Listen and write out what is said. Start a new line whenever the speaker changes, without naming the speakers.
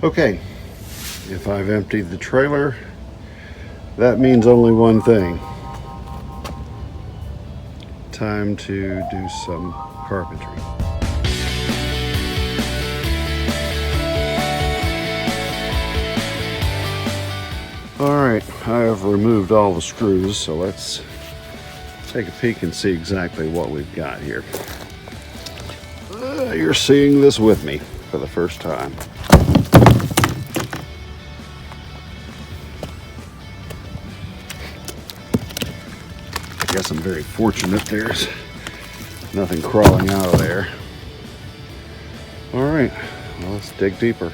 Okay, if I've emptied the trailer, that means only one thing. Time to do some carpentry. Alright, I have removed all the screws, so let's take a peek and see exactly what we've got here. You're seeing this with me for the first time. I guess I'm very fortunate there's nothing crawling out of there. Alright, well, let's dig deeper.